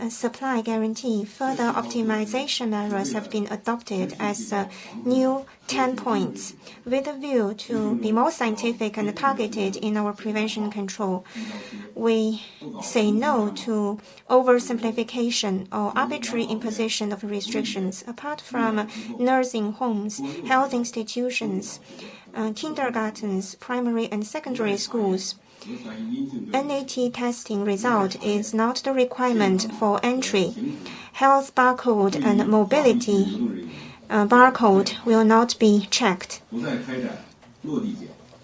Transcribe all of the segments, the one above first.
supply guarantee, further optimization measures have been adopted as new 10 points with a view to be more scientific and targeted in our prevention control. We say no to oversimplification or arbitrary imposition of restrictions. Apart from nursing homes, health institutions, kindergartens, primary and secondary schools, NAT testing result is not the requirement for entry. Health barcode and mobility barcode will not be checked.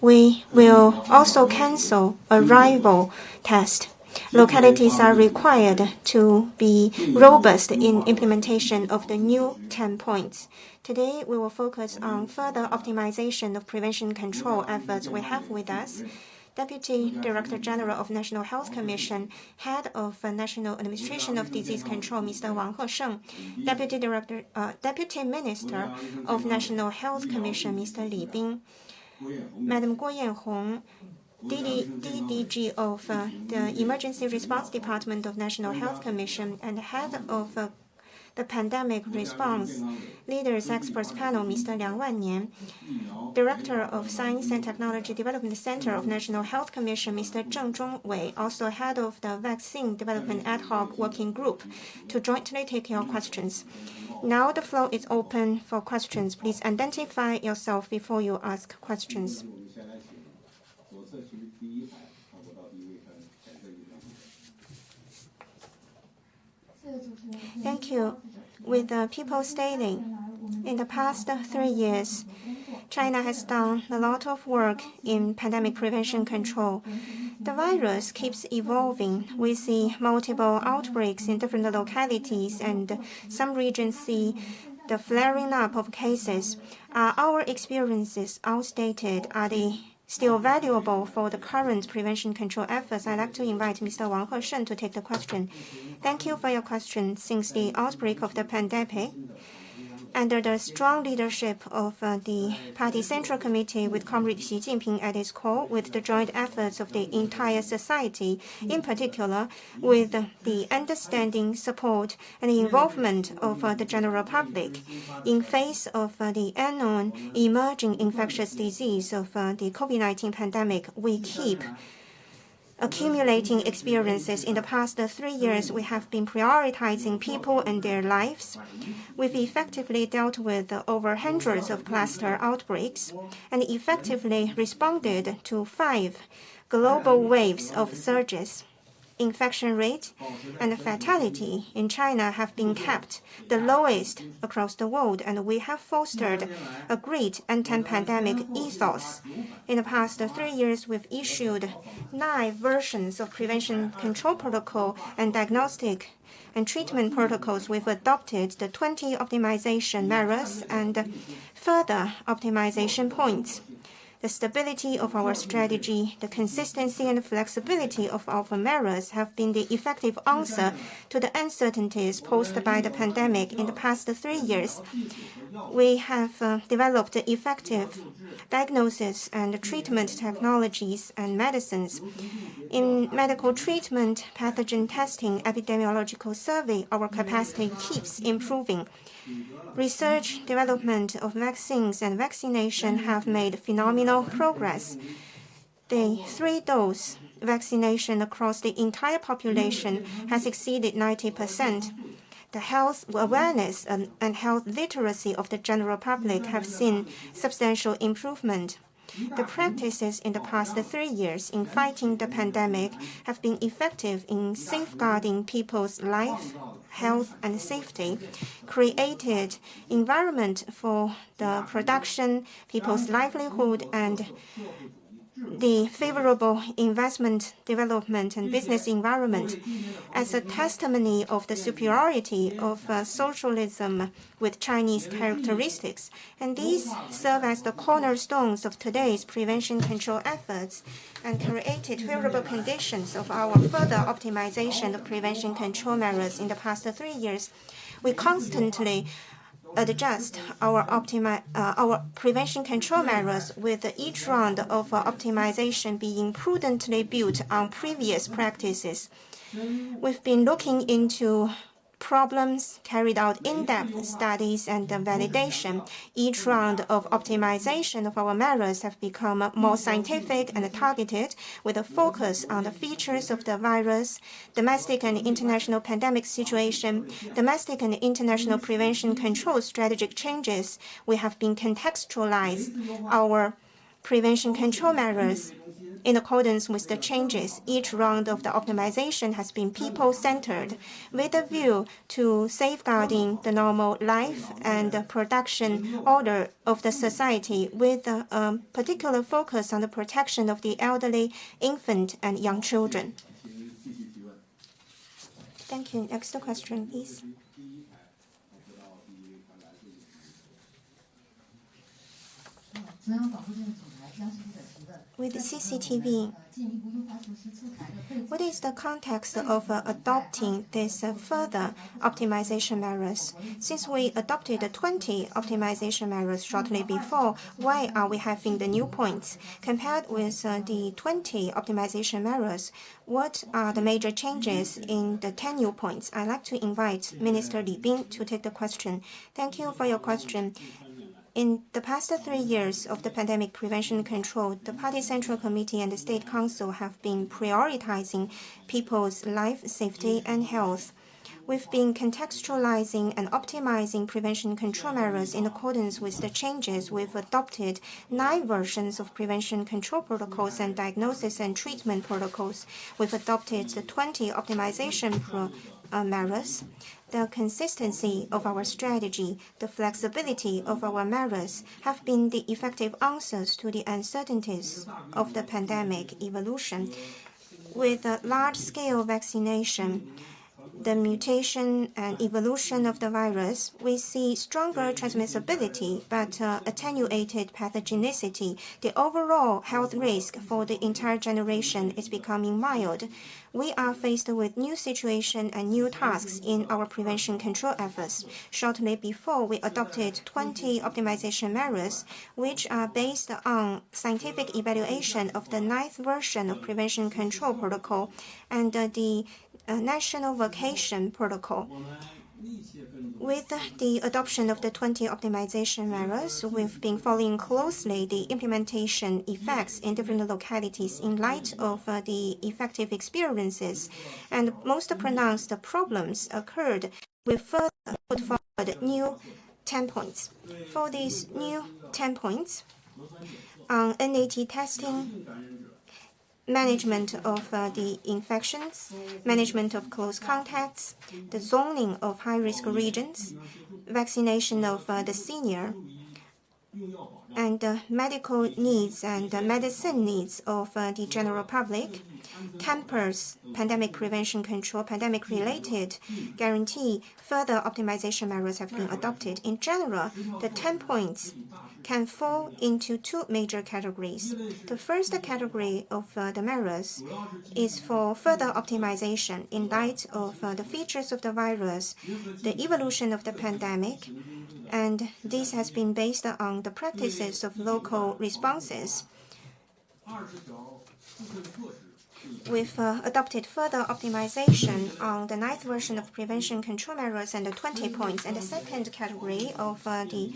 We will also cancel arrival test. Localities are required to be robust in implementation of the new 10 points. Today, we will focus on further optimization of prevention control efforts we have with us. Deputy Director General of National Health Commission, Head of National Administration of Disease Control, Mr. Wang Hesheng, Deputy Minister of National Health Commission, Mr. Li Bing, Madam Guo Yanhong, DDG of the Emergency Response Department of National Health Commission, and Head of the Pandemic Response Leaders Experts Panel, Mr. Liang Wannian, Director of Science and Technology Development Center of National Health Commission, Mr. Zheng Zhongwei, also Head of the Vaccine Development Ad Hoc Working Group, to jointly take your questions. Now the floor is open for questions. Please identify yourself before you ask questions. Thank you. With people stating, in the past 3 years, China has done a lot of work in pandemic prevention control. The virus keeps evolving. We see multiple outbreaks in different localities, and some regions see the flaring up of cases. Are our experiences outdated? Are they still valuable for the current prevention control efforts? I'd like to invite Mr. Wang Hesheng to take the question. Thank you for your question. Since the outbreak of the pandemic, under the strong leadership of the Party Central Committee with Comrade Xi Jinping at its core, with the joint efforts of the entire society, in particular with the understanding, support, and the involvement of the general public, in face of the unknown emerging infectious disease of the COVID-19 pandemic, we keep accumulating experiences. In the past 3 years, we have been prioritizing people and their lives. We've effectively dealt with over hundreds of cluster outbreaks and effectively responded to 5 global waves of surges. Infection rate and fatality in China have been kept the lowest across the world, and we have fostered a great anti-pandemic ethos. In the past 3 years, we've issued 9 versions of prevention control protocol and diagnostic and treatment protocols. We've adopted the 20 optimization measures and further optimization points. The stability of our strategy, the consistency and flexibility of our measures have been the effective answer to the uncertainties posed by the pandemic in the past 3 years. We have developed effective diagnosis and treatment technologies and medicines. In medical treatment, pathogen testing, epidemiological survey, our capacity keeps improving. Research, development of vaccines and vaccination have made phenomenal progress. The 3-dose vaccination across the entire population has exceeded 90%. The health awareness and health literacy of the general public have seen substantial improvement. The practices in the past 3 years in fighting the pandemic have been effective in safeguarding people's life, health, and safety, created environment for the production, people's livelihood, and the favorable investment, development, and business environment as a testimony of the superiority of socialism with Chinese characteristics. And these serve as the cornerstones of today's prevention control efforts and created favorable conditions of our further optimization of prevention control measures in the past 3 years. We constantly adjust our prevention control measures, with each round of optimization being prudently built on previous practices. We've been looking into problems, carried out in-depth studies and validation. Each round of optimization of our measures have become more scientific and targeted, with a focus on the features of the virus, domestic and international pandemic situation, domestic and international prevention control strategic changes. We have been contextualized our prevention control measures in accordance with the changes. Each round of the optimization has been people-centered, with a view to safeguarding the normal life and production order of the society, with a particular focus on the protection of the elderly, infant, and young children. Thank you. Next question, please. With CCTV, what is the context of adopting this further optimization measures? Since we adopted the 20 optimization measures shortly before, why are we having the new points? Compared with the 20 optimization measures, what are the major changes in the 10 new points? I'd like to invite Minister Li Bin to take the question. Thank you for your question. In the past 3 years of the pandemic prevention control, the Party Central Committee and the State Council have been prioritizing people's life, safety, and health. We've been contextualizing and optimizing prevention control measures in accordance with the changes. We've adopted 9 versions of prevention control protocols and diagnosis and treatment protocols. We've adopted the 20 optimization measures. The consistency of our strategy, the flexibility of our measures have been the effective answers to the uncertainties of the pandemic evolution. With large-scale vaccination, the mutation and evolution of the virus, we see stronger transmissibility but attenuated pathogenicity. The overall health risk for the entire generation is becoming mild. We are faced with new situation and new tasks in our prevention control efforts. Shortly before, we adopted 20 optimization measures, which are based on scientific evaluation of the 9th version of prevention control protocol and the National Vaccination Protocol. With the adoption of the 20 optimization measures, we've been following closely the implementation effects in different localities in light of the effective experiences, and most pronounced problems occurred. We further put forward new 10 points. For these new 10 points, on NAT testing, management of the infections, management of close contacts, the zoning of high-risk regions, vaccination of the senior, and medical needs and medicine needs of the general public, campus pandemic prevention control, pandemic-related guarantee, further optimization measures have been adopted. In general, the 10 points can fall into 2 major categories. The first category of the measures is for further optimization in light of the features of the virus, the evolution of the pandemic, and this has been based on the practices of local responses. We've adopted further optimization on the 9th version of prevention control measures and the 20 points. And the second category of the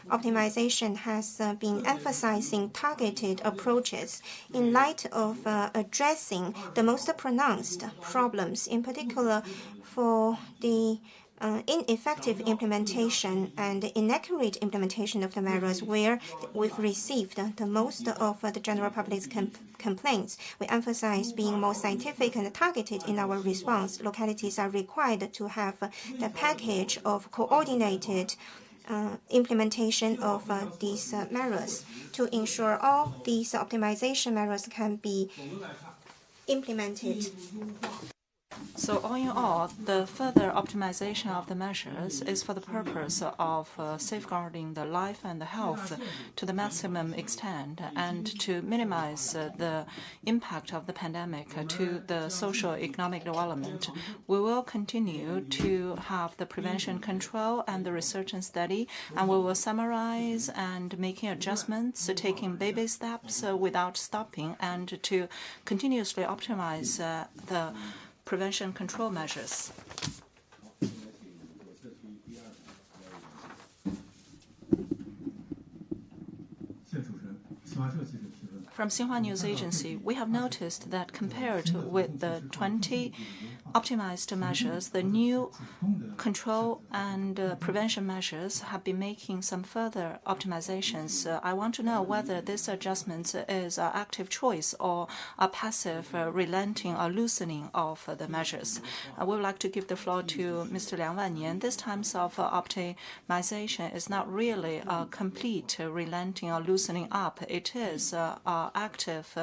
optimization has been emphasizing targeted approaches in light of addressing the most pronounced problems, in particular for the ineffective implementation and inaccurate implementation of the measures where we've received the most of the general public's complaints. We emphasize being more scientific and targeted in our response. Localities are required to have the package of coordinated implementation of these measures to ensure all these optimization measures can be implemented. So all in all, the further optimization of the measures is for the purpose of safeguarding the life and the health to the maximum extent and to minimize the impact of the pandemic to the socio-economic development. We will continue to have the prevention control and the research and study, and we will summarize and making adjustments, taking baby steps without stopping, and to continuously optimize the prevention control measures. From Xinhua News Agency, we have noticed that compared with the 20 optimized measures, the new control and prevention measures have been making some further optimizations. I want to know whether this adjustment is an active choice or a passive relenting or loosening of the measures. I would like to give the floor to Mr. Liang Wannian. This type of optimization is not really a complete relenting or loosening up. It is an active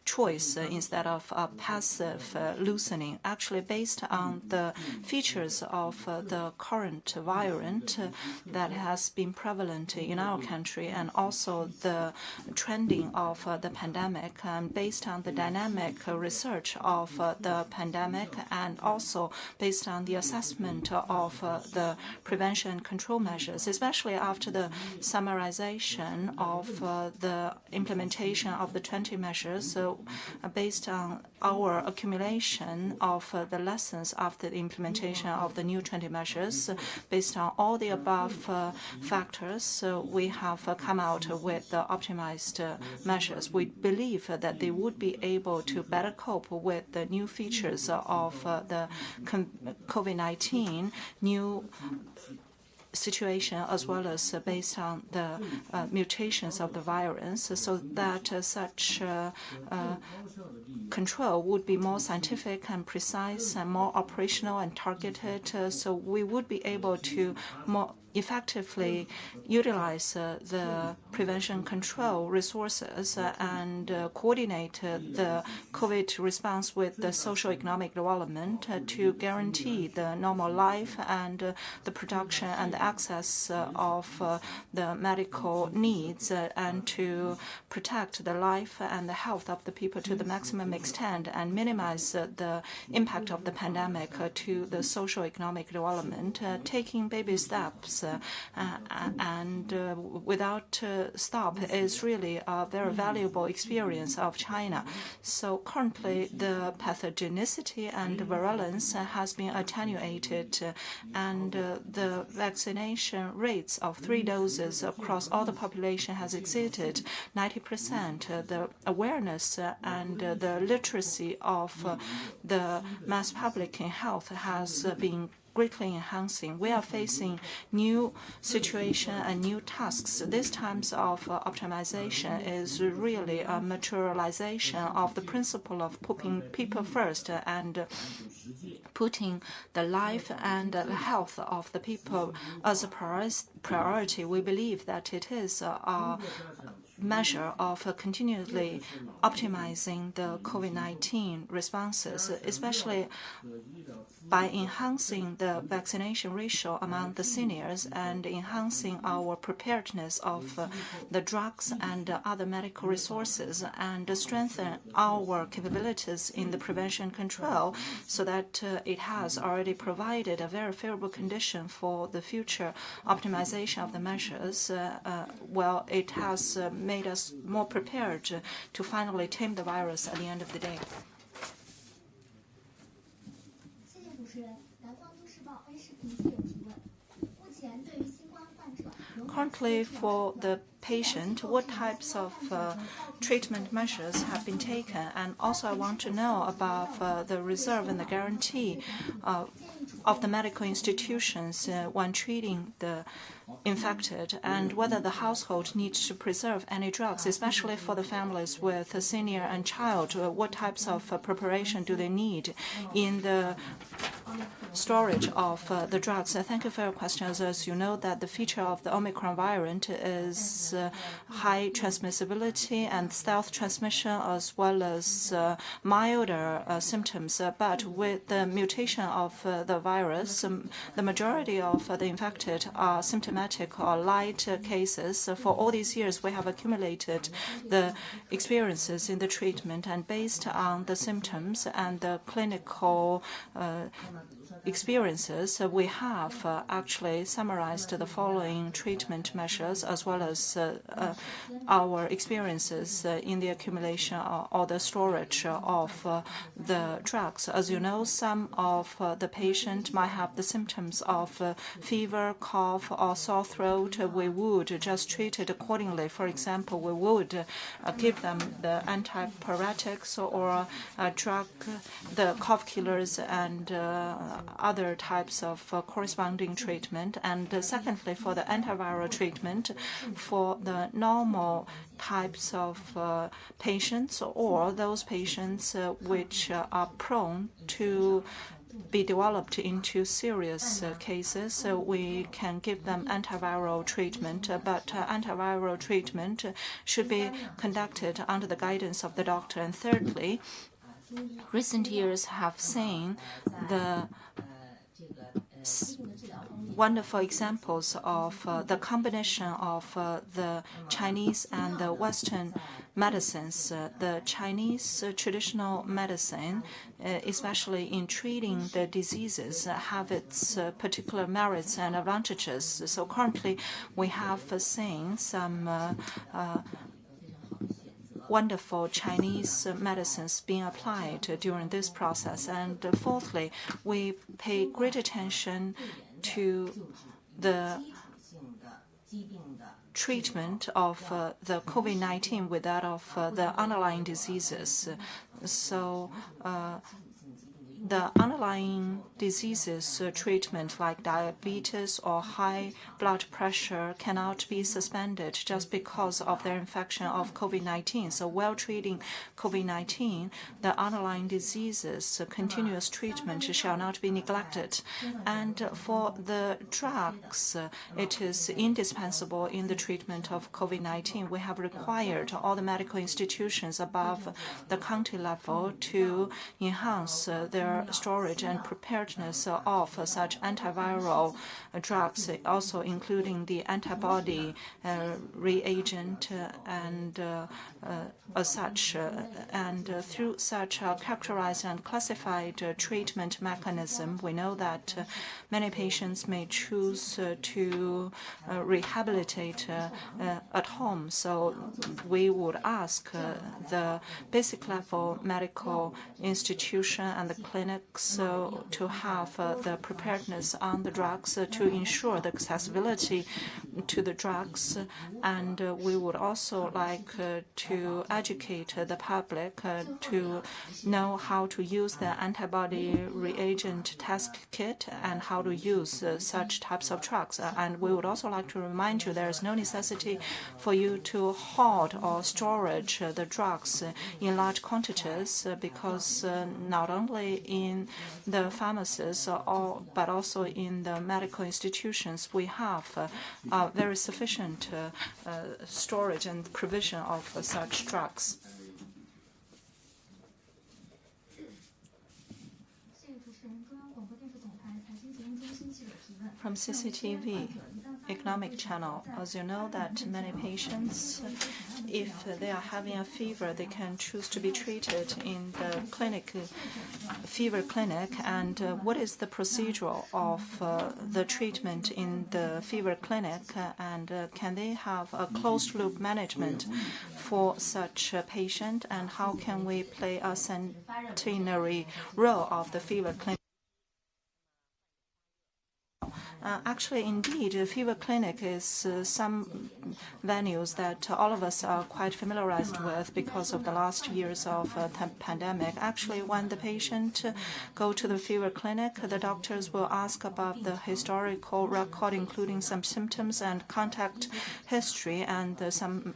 choice instead of a passive loosening. Actually, based on the features of the current variant that has been prevalent in our country and also the trending of the pandemic, and based on the dynamic research of the pandemic and also based on the assessment of the prevention control measures, especially after the summarization of the implementation of the 20 measures, based on our accumulation of the lessons after the implementation of the new 20 measures, based on all the above factors, we have come out with the optimized measures. We believe that they would be able to better cope with the new features of the COVID-19 new situation, as well as based on the mutations of the virus, so that such control would be more scientific and precise and more operational and targeted, so we would be able to more effectively utilize the prevention control resources and coordinate the COVID response with the socio-economic development to guarantee the normal life and the production and the access of the medical needs and to protect the life and the health of the people to the maximum extent and minimize the impact of the pandemic to the socio-economic development, taking baby steps and without stop is really a very valuable experience of China. So currently the pathogenicity and virulence has been attenuated and the vaccination rates of 3 doses across all the population has exceeded 90%. The awareness and the literacy of the mass public in health has been greatly enhancing. We are facing new situation and new tasks. This times of optimization is really a materialization of the principle of putting people first and putting the life and the health of the people as a priority. We believe that it is a measure of continually optimizing the COVID-19 responses, especially by enhancing the vaccination ratio among the seniors and enhancing our preparedness of the drugs and other medical resources and strengthen our capabilities in the prevention control so that it has already provided a very favorable condition for the future optimization of the measures. Well, it has made us more prepared to finally tame the virus at the end of the day. Currently, for the patient, what types of treatment measures have been taken? And also I want to know about the reserve and the guarantee of the medical institutions when treating the infected, and whether the household needs to preserve any drugs, especially for the families with a senior and child. What types of preparation do they need in the storage of the drugs? Thank you for your questions. As you know, that the feature of the Omicron variant is high transmissibility and stealth transmission, as well as milder symptoms. But with the mutation of the virus, the majority of the infected are symptomatic or light cases. For all these years, we have accumulated the experiences in the treatment, and based on the symptoms and the clinical experiences, we have actually summarized the following treatment measures as well as our experiences in the accumulation or the storage of the drugs. As you know, some of the patient might have the symptoms of fever, cough, or sore throat. We would just treat it accordingly. For example, we would give them the antipyretics or drug, the cough killers, and other types of corresponding treatment. And secondly, for the antiviral treatment, for the normal types of patients or those patients which are prone to be developed into serious cases, so we can give them antiviral treatment, but antiviral treatment should be conducted under the guidance of the doctor. And thirdly, recent years have seen the wonderful examples of the combination of the Chinese and the Western medicines. The Chinese traditional medicine, especially in treating the diseases, have its particular merits and advantages. So currently, we have seen some wonderful Chinese medicines being applied during this process. And fourthly, we pay great attention to the treatment of the COVID-19 with that of the underlying diseases. So the underlying diseases treatment like diabetes or high blood pressure cannot be suspended just because of their infection of COVID-19. So while treating COVID-19, the underlying diseases continuous treatment shall not be neglected. And for the drugs, it is indispensable in the treatment of COVID-19. We have required all the medical institutions above the county level to enhance their storage and preparedness of such antiviral drugs, also including the antibody reagent and as such. And through such a characterized and classified treatment mechanism, we know that many patients may choose to rehabilitate at home. So we would ask the basic level medical institution and the clinics to have the preparedness on the drugs to ensure the accessibility to the drugs. And we would also like to educate the public to know how to use the antibody reagent test kit and how to use such types of drugs. And we would also like to remind you there is no necessity for you to hoard or storage the drugs in large quantities, because not only in the pharmacies but also in the medical institutions we have very sufficient storage and provision of such drugs. From CCTV economic channel, as you know that many patients, if they are having a fever, they can choose to be treated in the clinic, fever clinic. And what is the procedure of the treatment in the fever clinic, and can they have a closed loop management for such a patient, and how can we play a centenary role of the fever clinic? Actually, indeed, a fever clinic is some venues that all of us are quite familiarized with because of the last years of pandemic. Actually, when the patient go to the fever clinic, the doctors will ask about the historical record, including some symptoms and contact history, and some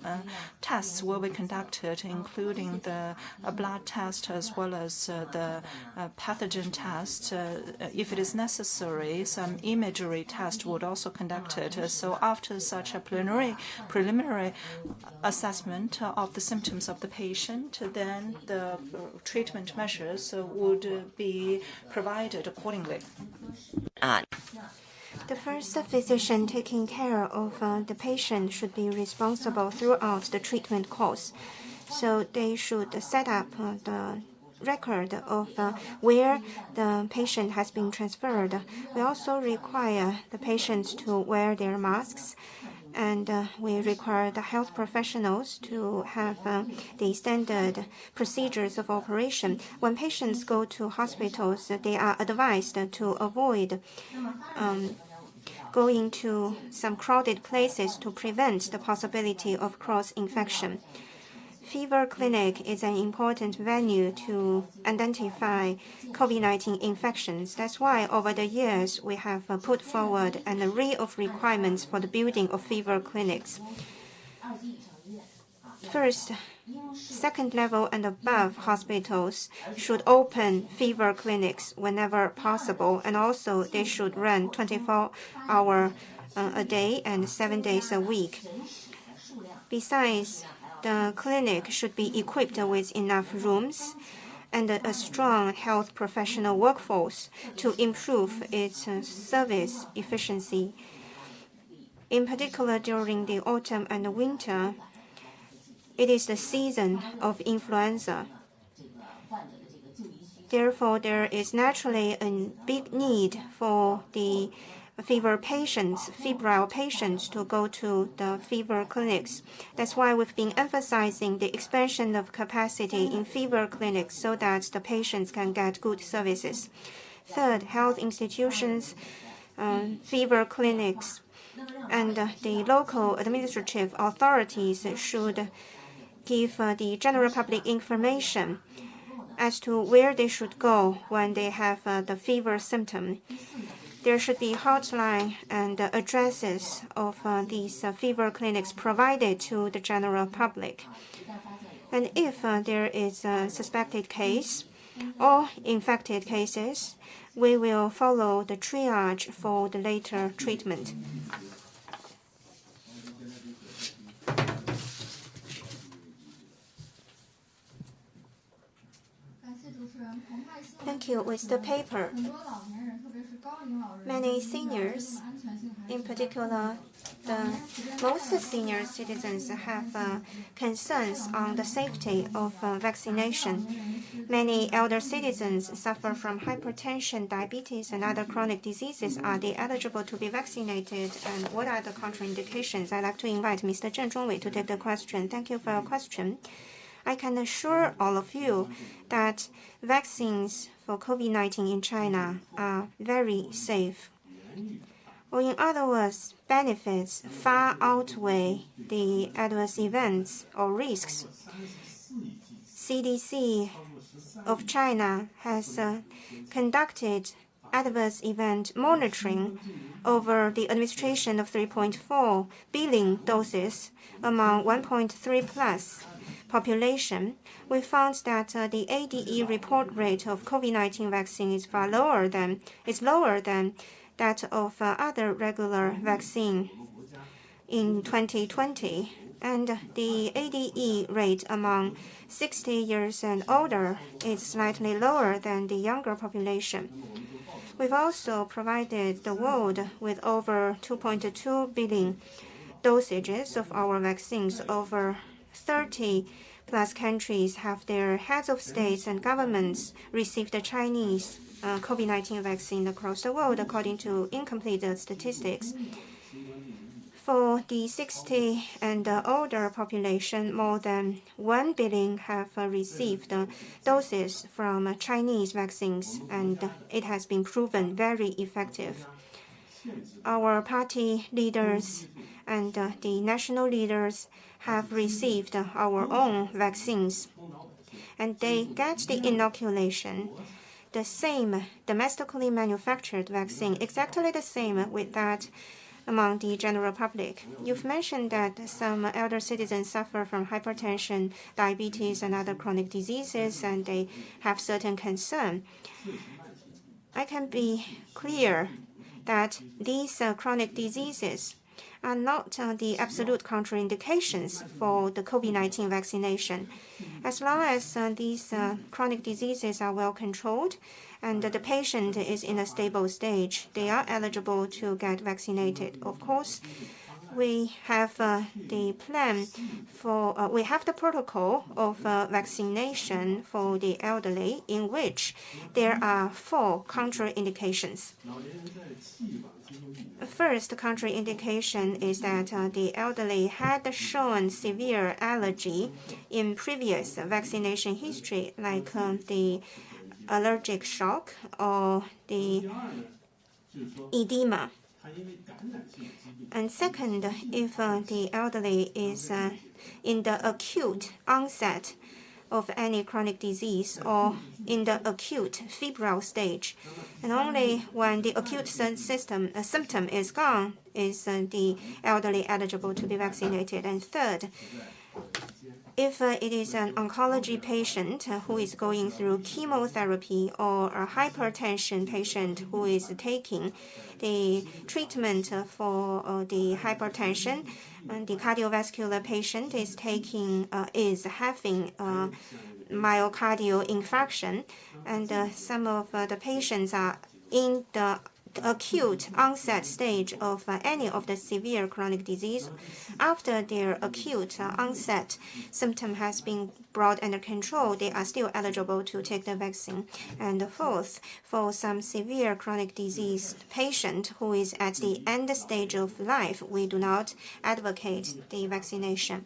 tests will be conducted, including the blood test as well as the pathogen test. If it is necessary, some imagery test would also conducted. So after such a preliminary assessment of the symptoms of the patient, then the treatment measures would be provided accordingly. The first physician taking care of the patient should be responsible throughout the treatment course. So they should set up the record of where the patient has been transferred. We also require the patients to wear their masks, and we require the health professionals to have the standard procedures of operation. When patients go to hospitals, they are advised to avoid going to some crowded places to prevent the possibility of cross-infection. Fever clinic is an important venue to identify COVID-19 infections. That's why over the years we have put forward an array of requirements for the building of fever clinics. First, second level and above hospitals should open fever clinics whenever possible, and also they should run 24 hours a day and 7 days a week. Besides, the clinic should be equipped with enough rooms and a strong health professional workforce to improve its service efficiency. In particular, during the autumn and the winter, it is the season of influenza. Therefore, there is naturally a big need for the febrile patients to go to the fever clinics. That's why we've been emphasizing the expansion of capacity in fever clinics so that the patients can get good services. Third, health institutions, fever clinics, and the local administrative authorities should give the general public information as to where they should go when they have the fever symptom. There should be hotline and addresses of these fever clinics provided to the general public. And if there is a suspected case or infected cases, we will follow the triage for the later treatment. Thank you. With the paper, many seniors, in particular most senior citizens, have concerns on the safety of vaccination. Many elder citizens suffer from hypertension, diabetes, and other chronic diseases. Are they eligible to be vaccinated, and what are the contraindications? I'd like to invite Mr. Zheng Zhongwei to take the question. Thank you for your question. I can assure all of you that vaccines for COVID-19 in China are very safe. Or in other words, benefits far outweigh the adverse events or risks. CDC of China has conducted adverse event monitoring over the administration of 3.4 billion doses among 1.3 plus population. We found that the ADE report rate of COVID-19 vaccine is lower than that of other regular vaccine in 2020, and the ADE rate among 60 years and older is slightly lower than the younger population. We've also provided the world with over 2.2 billion dosages of our vaccines. Over 30 plus countries have their heads of states and governments receive the Chinese COVID-19 vaccine across the world, according to incomplete statistics. For the 60 and older population, more than 1 billion have received doses from Chinese vaccines, and it has been proven very effective. Our party leaders and the national leaders have received our own vaccines, and they get the inoculation, the same domestically manufactured vaccine, exactly the same with that among the general public. You've mentioned that some elder citizens suffer from hypertension, diabetes, and other chronic diseases, and they have certain concern. I can be clear that these chronic diseases are not the absolute contraindications for the COVID-19 vaccination. As long as these chronic diseases are well controlled and the patient is in a stable stage, they are eligible to get vaccinated. Of course, we have the plan for, we have the protocol of vaccination for the elderly, in which there are 4 contraindications. First contraindication is that the elderly had shown severe allergy in previous vaccination history, like the allergic shock or the edema. And second, if the elderly is in the acute onset of any chronic disease or in the acute febrile stage, and only when the acute symptom is gone is the elderly eligible to be vaccinated. And third, if it is an oncology patient who is going through chemotherapy or a hypertension patient who is taking the treatment for the hypertension, and the cardiovascular patient is having myocardial infarction, and some of the patients are in the acute onset stage of any of the severe chronic disease. After their acute onset symptom has been brought under control, they are still eligible to take the vaccine. And fourth, for some severe chronic disease patient who is at the end stage of life, we do not advocate the vaccination.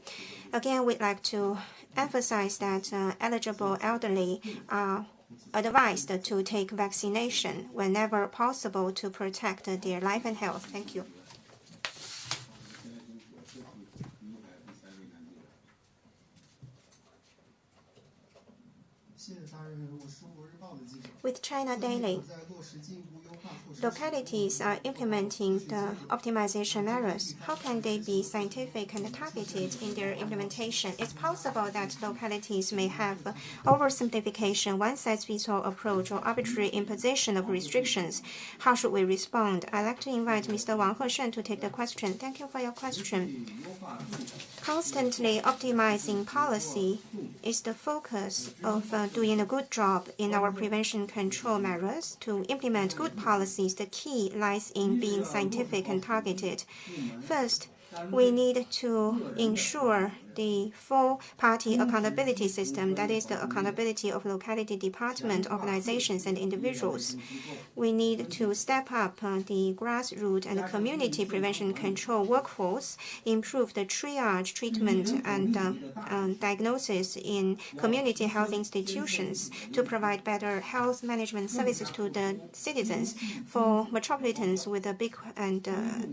Again, we'd like to emphasize that eligible elderly are advised to take vaccination whenever possible to protect their life and health. Thank you. With China Daily, localities are implementing the optimization measures. How can they be scientific and targeted in their implementation? It's possible that localities may have oversimplification, one-size-fits-all approach, or arbitrary imposition of restrictions. How should we respond? I'd like to invite Mr. Wang Heshen to take the question. Thank you for your question. Constantly optimizing policy is the focus of doing a good job in our prevention control measures. To implement good policies, the key lies in being scientific and targeted. First, we need to ensure the full-party accountability system, that is the accountability of locality department, organizations, and individuals. We need to step up the grassroots and community prevention control workforce, improve the triage, treatment, and diagnosis in community health institutions to provide better health management services to the citizens. For metropolitans with a big and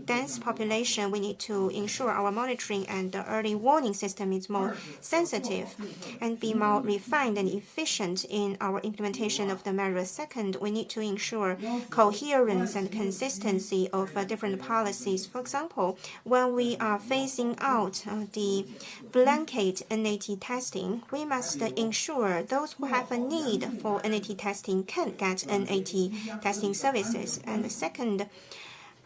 dense population, we need to ensure our monitoring and early warning system is more sensitive and be more refined and efficient in our implementation of the measures. Second, we need to ensure coherence and consistency of different policies. For example, when we are phasing out the blanket NAT testing, we must ensure those who have a need for NAT testing can get NAT testing services. And second,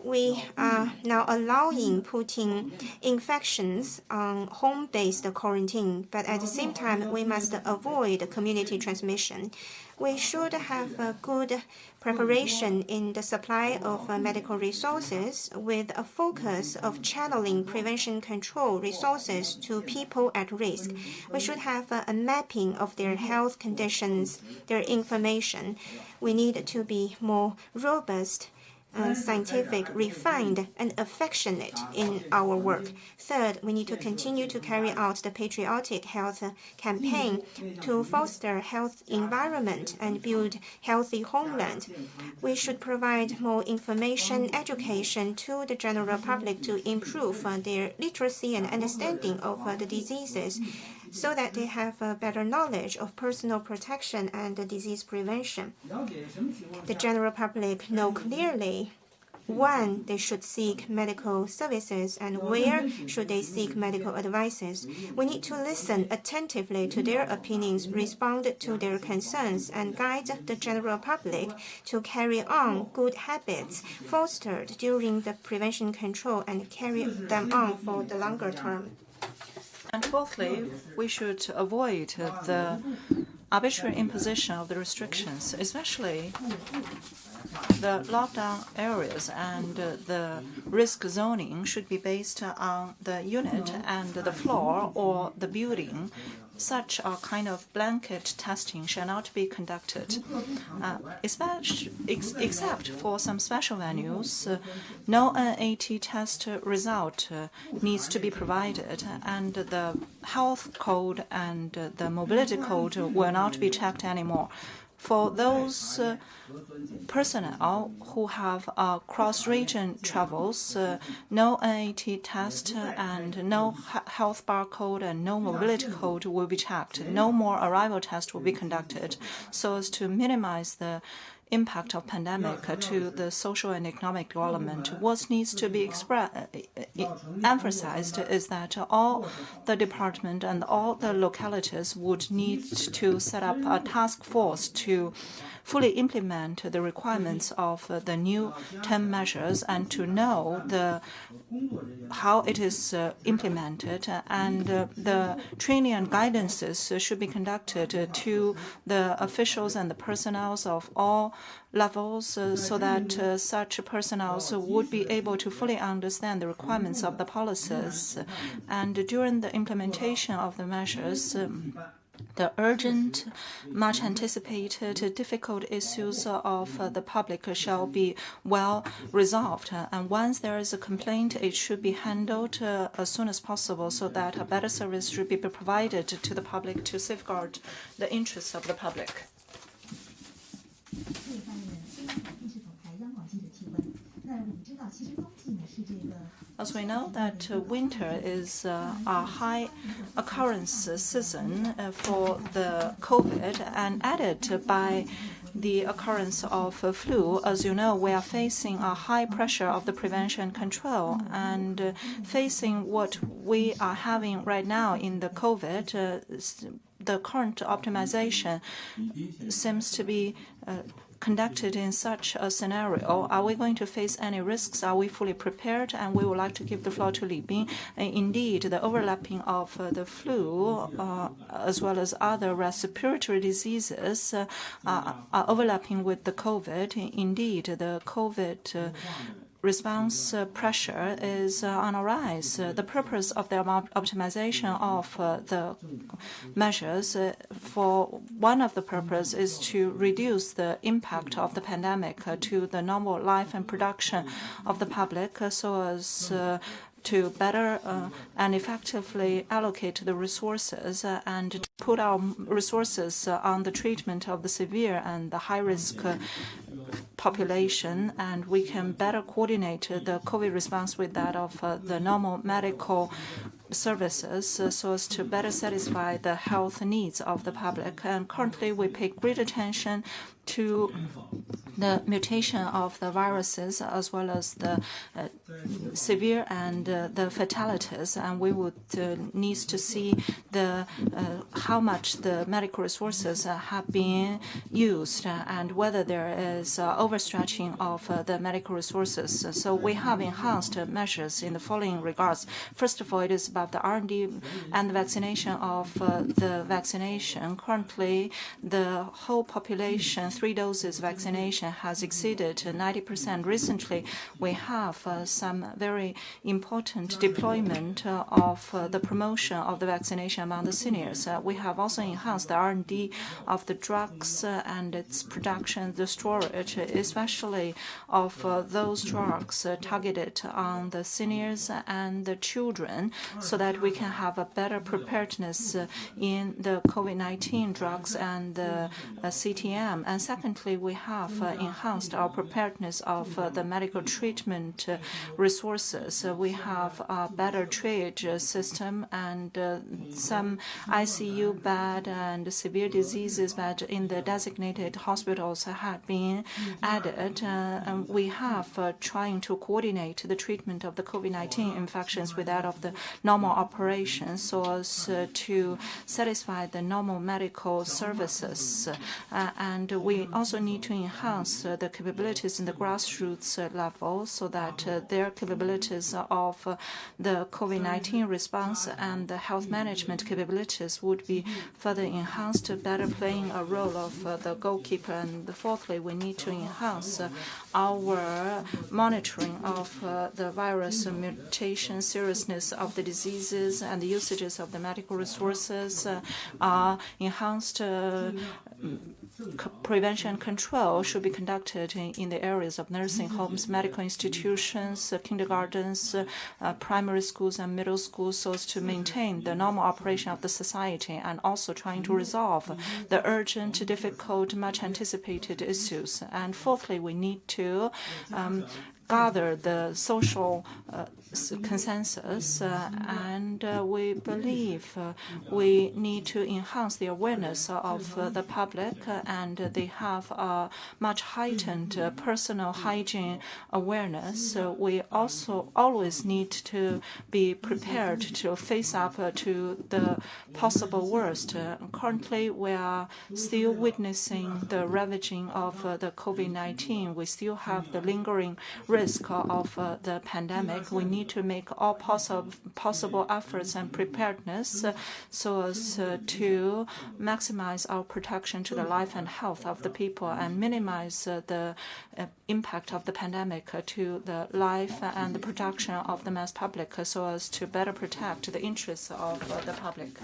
we are now allowing putting infections on home-based quarantine, but at the same time, we must avoid community transmission. We should have a good preparation in the supply of medical resources with a focus of channeling prevention control resources to people at risk. We should have a mapping of their health conditions, their information. We need to be more robust, scientific, refined, and affectionate in our work. Third, we need to continue to carry out the patriotic health campaign to foster health environment and build healthy homeland. We should provide more information, education to the general public to improve their literacy and understanding of the diseases, so that they have a better knowledge of personal protection and disease prevention. The general public know clearly when they should seek medical services and where should they seek medical advices. We need to listen attentively to their opinions, respond to their concerns, and guide the general public to carry on good habits fostered during the prevention control and carry them on for the longer term. And fourthly, we should avoid the arbitrary imposition of the restrictions, especially the lockdown areas and the risk zoning, should be based on the unit and the floor or the building. Such a kind of blanket testing shall not be conducted, except for some special venues. No NAT test result needs to be provided, and the health code and the mobility code will not be checked anymore. For those personnel who have cross-region travels, no NAT test and no health barcode and no mobility code will be checked. No more arrival test will be conducted, so as to minimize the impact of pandemic to the social and economic development. What needs to be emphasized is that all the department and all the localities would need to set up a task force to fully implement the requirements of the new 10 measures and to know how it is implemented, and the training and guidances should be conducted to the officials and the personnel of all levels so that such personnel would be able to fully understand the requirements of the policies. And during the implementation of the measures, the urgent, much anticipated, difficult issues of the public shall be well resolved. And once there is a complaint, it should be handled as soon as possible so that a better service should be provided to the public to safeguard the interests of the public. As we know that winter is a high occurrence season for the COVID, and added by the occurrence of flu, as you know, we are facing a high pressure of the prevention control, and facing what we are having right now in the COVID, the current optimization seems to be conducted in such a scenario. Are we going to face any risks? Are we fully prepared? And we would like to give the floor to Li Bin. Indeed, the overlapping of the flu as well as other respiratory diseases are overlapping with the COVID. Indeed, the COVID response pressure is on a rise. The purpose of the optimization of the measures, for one of the purpose is to reduce the impact of the pandemic to the normal life and production of the public, so as to better and effectively allocate the resources and to put our resources on the treatment of the severe and the high-risk population, and we can better coordinate the COVID response with that of the normal medical services so as to better satisfy the health needs of the public. And currently we pay great attention to the mutation of the viruses as well as the severe and the fatalities, and we would need to see the how much the medical resources have been used and whether there is overstretching of the medical resources. So we have enhanced measures in the following regards. First of all, it is about the R&D and the vaccination of the vaccination. Currently, the whole population 3 doses vaccination has exceeded 90%. Recently, we have some very important deployment of the promotion of the vaccination among the seniors. We have also enhanced the R&D of the drugs and its production, the storage, especially of those drugs targeted on the seniors and the children, so that we can have a better preparedness in the COVID-19 drugs and the CTM. And secondly, we have enhanced our preparedness of the medical treatment resources. We have a better triage system, and some ICU bed and severe diseases bed in the designated hospitals have been added. And we have trying to coordinate the treatment of the COVID-19 infections with that of the normal operations, so as to satisfy the normal medical services. And we also need to enhance enhance the capabilities in the grassroots level so that their capabilities of the COVID-19 response and the health management capabilities would be further enhanced, better playing a role of the goalkeeper. And fourthly, we need to enhance our monitoring of the virus mutation, seriousness of the diseases, and the usages of the medical resources. Enhanced prevention control should be conducted in the areas of nursing homes, medical institutions, kindergartens, primary schools, and middle schools, so as to maintain the normal operation of the society, and also trying to resolve the urgent, difficult, much anticipated issues. And fourthly, we need to gather the social consensus, and we believe we need to enhance the awareness of the public, and they have a much heightened personal hygiene awareness. We also always need to be prepared to face up to the possible worst. Currently, we are still witnessing the ravaging of the COVID-19. We still have the lingering risk of the pandemic. We need to make all possible efforts and preparedness so as to maximize our protection to the life and health of the people and minimize the impact of the pandemic to the life and the production of the mass public so as to better protect the interests of the public.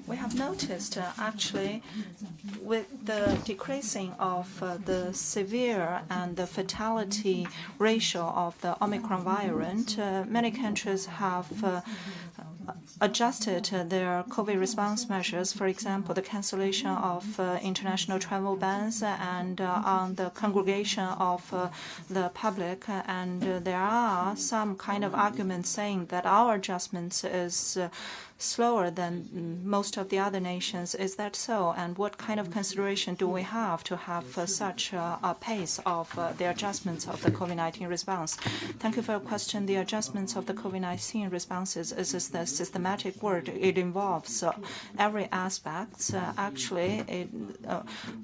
We have noticed, actually, with the decreasing of the severe and the fatality ratio of the Omicron variant, many countries have adjusted their COVID response measures, for example, the cancellation of international travel bans and on the congregation of the public. And there are some kind of arguments saying that our adjustments is slower than most of the other nations. Is that so? And what kind of consideration do we have to have such a pace of the adjustments of the COVID-19 response? Thank you for your question. The adjustments of the COVID-19 responses is the systematic work. It involves every aspect. Actually,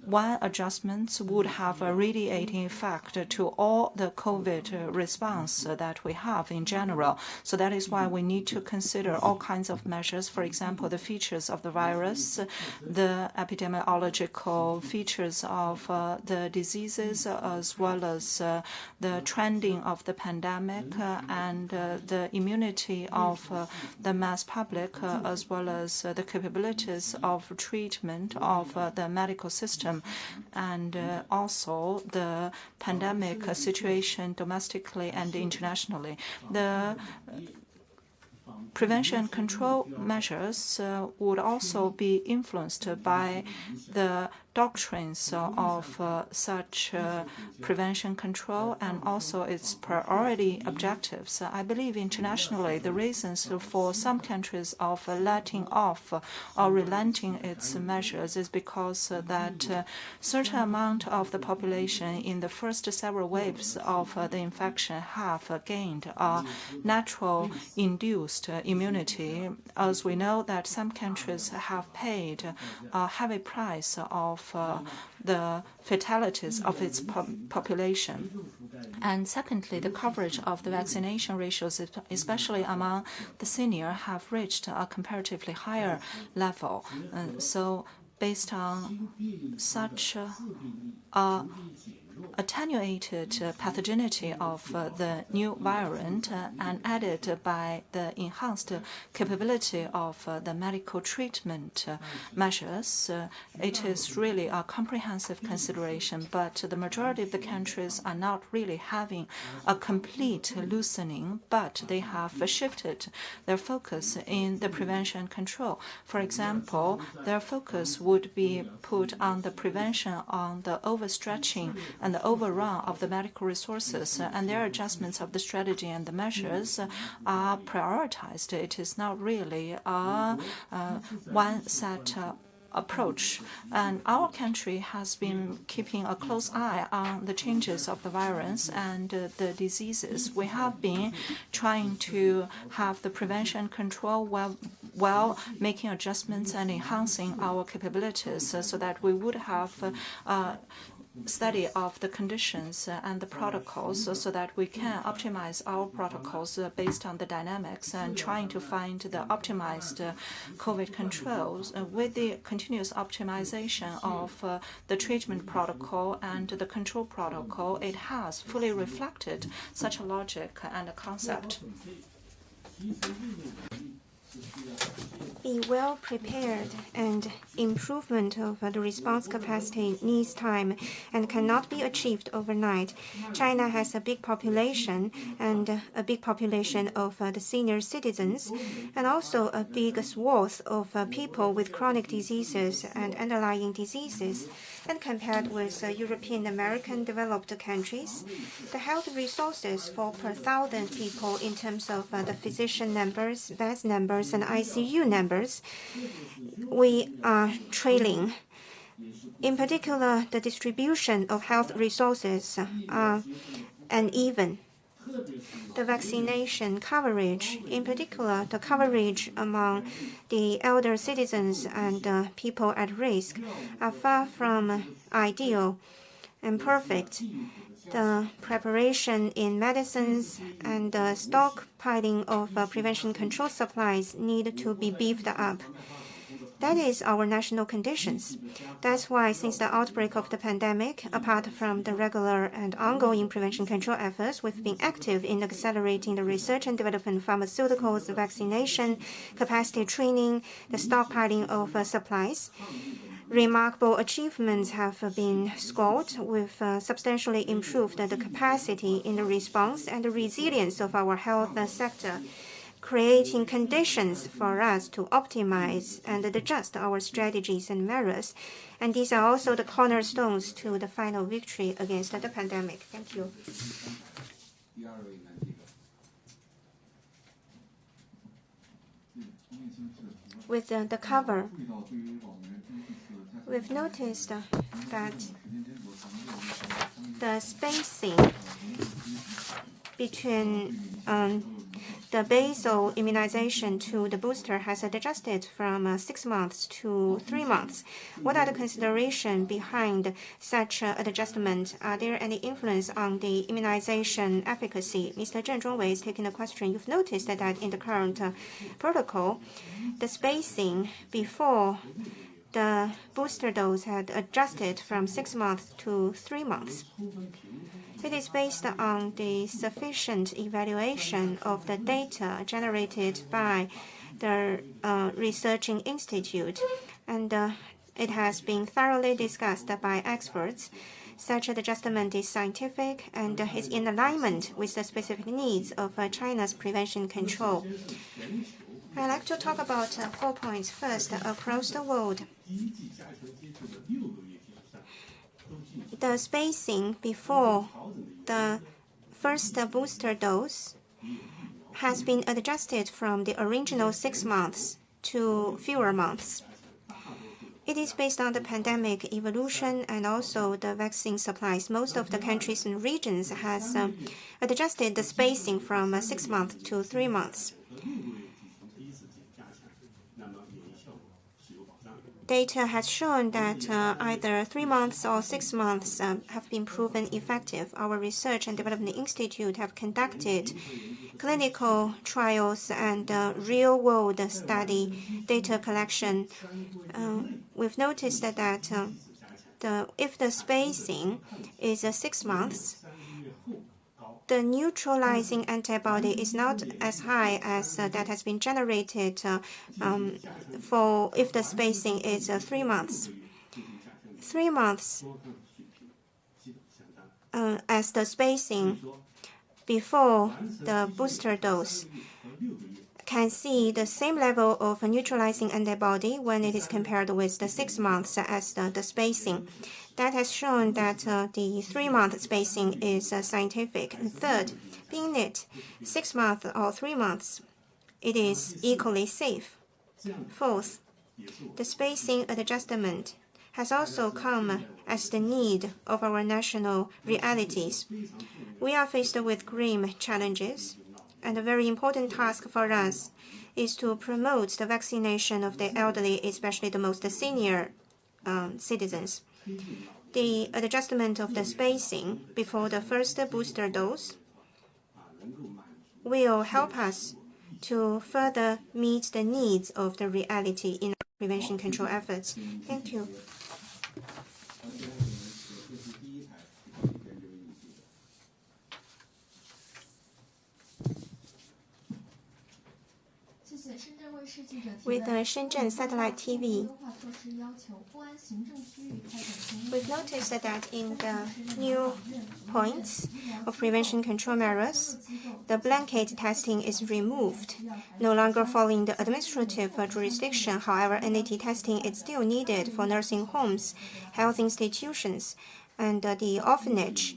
one adjustment would have a radiating effect to all the COVID response that we have in general. So that is why we need to consider all kinds of measures. For example, the features of the virus, the epidemiological features of the diseases, as well as the trending of the pandemic and the immunity of the mass public, as well as the capabilities of treatment of the medical system, and also the pandemic situation domestically and internationally. The prevention and control measures would also be influenced by the doctrines of such prevention control and also its priority objectives. I believe internationally the reasons for some countries of letting off or relenting its measures is because that certain amount of the population in the first several waves of the infection have gained a natural induced immunity. As we know that some countries have paid a heavy price of the fatalities of its population. And secondly, the coverage of the vaccination ratios, especially among the senior, have reached a comparatively higher level. So based on such attenuated pathogenicity of the new variant and added by the enhanced capability of the medical treatment measures, it is really a comprehensive consideration. But the majority of the countries are not really having a complete loosening, but they have shifted their focus in the prevention and control. For example, their focus would be put on the prevention, on the overstretching and the overrun of the medical resources, and their adjustments of the strategy and the measures are prioritized. It is not really a one set approach. And our country has been keeping a close eye on the changes of the virus and the diseases. We have been trying to have the prevention control while making adjustments and enhancing our capabilities so that we would have study of the conditions and the protocols so that we can optimize our protocols based on the dynamics and trying to find the optimized COVID controls. With the continuous optimization of the treatment protocol and the control protocol, it has fully reflected such a logic and a concept. Be well prepared, and improvement of the response capacity needs time and cannot be achieved overnight. China has a big population and a big population of the senior citizens, and also a big swath of people with chronic diseases and underlying diseases. And compared with European American developed countries, the health resources for per 1,000 people in terms of the physician numbers, bed numbers, and ICU numbers, we are trailing. In particular, the distribution of health resources are uneven. The vaccination coverage, in particular, the coverage among the elder citizens and people at risk, are far from ideal and perfect. The preparation in medicines and the stockpiling of prevention control supplies need to be beefed up. That is our national conditions. That's why since the outbreak of the pandemic, apart from the regular and ongoing prevention control efforts, we've been active in accelerating the research and development of pharmaceuticals, vaccination, capacity training, the stockpiling of supplies. Remarkable achievements have been scored. We've substantially improved the capacity in the response and the resilience of our health sector, creating conditions for us to optimize and adjust our strategies and measures. And these are also the cornerstones to the final victory against the pandemic. Thank you. With the cover, we've noticed that the spacing between the basal immunization to the booster has adjusted from 6 months to 3 months. What are the considerations behind such an adjustment? Are there any influence on the immunization efficacy? Mr. Zheng Zhongwei is taking the question. You've noticed that in the current protocol, the spacing before the booster dose had adjusted from 6 months to 3 months. It is based on the sufficient evaluation of the data generated by the researching institute, and it has been thoroughly discussed by experts. Such adjustment is scientific and is in alignment with the specific needs of China's prevention control. I'd like to talk about 4 points. First, across the world, the spacing before the first booster dose has been adjusted from the original 6 months to fewer months. It is based on the pandemic evolution and also the vaccine supplies. Most of the countries and regions has adjusted the spacing from 6 months to 3 months. Data has shown that either 3 months or 6 months have been proven effective. Our Research and Development Institute have conducted clinical trials and real-world study data collection. We've noticed that if the spacing is 6 months, the neutralizing antibody is not as high as that has been generated for if the spacing is 3 months. 3 months as the spacing before the booster dose can see the same level of neutralizing antibody when it is compared with the 6 months as the spacing. That has shown that the 3-month spacing is scientific. And third, being it 6 months or 3 months, it is equally safe. Fourth, The spacing adjustment has also come as the need of our national realities. We are faced with grim challenges, and a very important task for us is to promote the vaccination of the elderly, especially the most senior citizens. The adjustment of the spacing before the first booster dose will help us to further meet the needs of the reality in our prevention control efforts. Thank you. With Shenzhen Satellite TV, we've noticed that in the new points of prevention control measures, the blanket testing is removed, no longer following the administrative jurisdiction. However, NAT testing is still needed for nursing homes, health institutions, and the orphanage.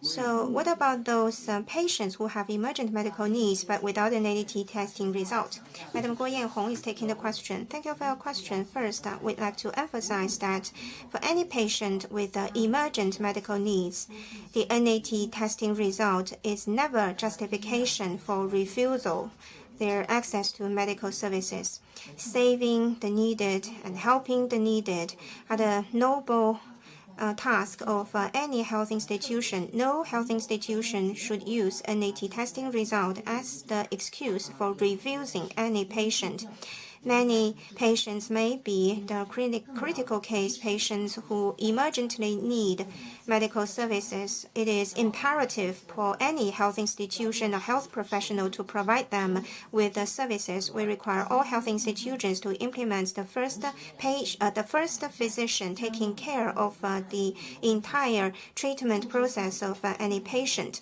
So what about those patients who have emergent medical needs but without an NAT testing result? Madam Guo Yanhong is taking the question. Thank you for your question. First, we'd like to emphasize that for any patient with emergent medical needs, the NAT testing result is never justification for refusal their access to medical services. Saving the needed and helping the needed are the noble task of any health institution. No health institution should use NAT testing result as the excuse for refusing any patient. Many patients may be the critical case patients who emergently need medical services. It is imperative for any health institution or health professional to provide them with the services. We require all health institutions to implement the first physician taking care of the entire treatment process of any patient.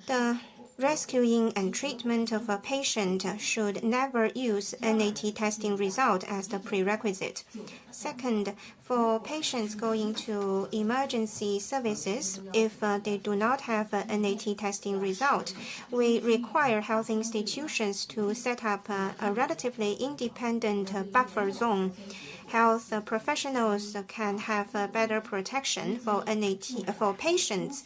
The rescuing and treatment of a patient should never use NAT testing result as the prerequisite. Second, for patients going to emergency services, if they do not have a NAT testing result, we require health institutions to set up a relatively independent buffer zone. Health professionals can have better protection for patients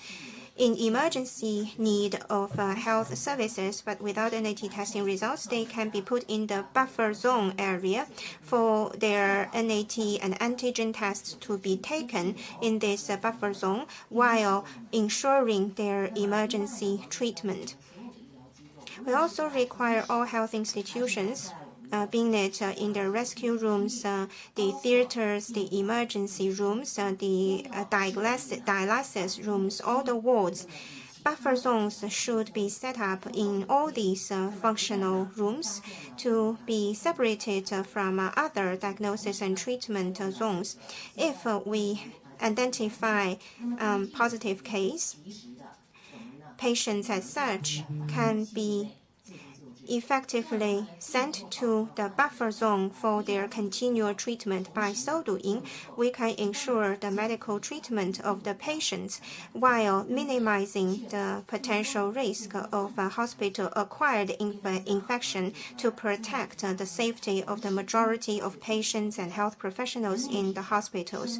in emergency need of health services, but without NAT testing results, they can be put in the buffer zone area for their NAT and antigen tests to be taken in this buffer zone while ensuring their emergency treatment. We also require all health institutions, being it in the rescue rooms, the theaters, the emergency rooms, the dialysis rooms, all the wards. Buffer zones should be set up in all these functional rooms to be separated from other diagnosis and treatment zones. If we identify positive case, patients as such can be effectively sent to the buffer zone for their continual treatment. By so doing, we can ensure the medical treatment of the patients while minimizing the potential risk of hospital-acquired infection to protect the safety of the majority of patients and health professionals in the hospitals.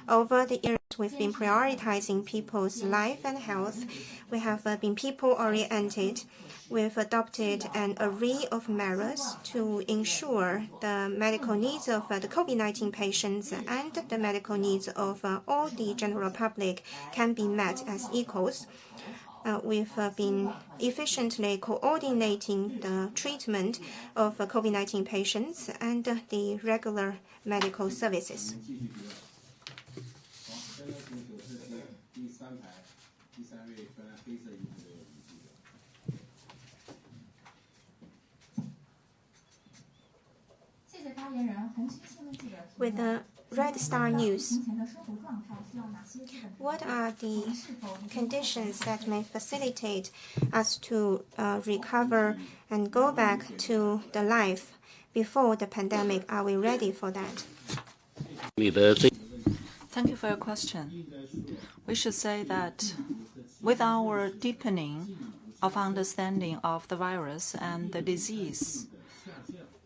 Over the years, we've been prioritizing people's life and health. We have been people-oriented. We've adopted an array of measures to ensure the medical needs of the COVID-19 patients and the medical needs of all the general public can be met as equals. We've been efficiently coordinating the treatment of COVID-19 patients and the regular medical services. With the Red Star News, what are the conditions that may facilitate us to recover and go back to the life before the pandemic? Are we ready for that? Thank you for your question. We should say that with our deepening of understanding of the virus and the disease,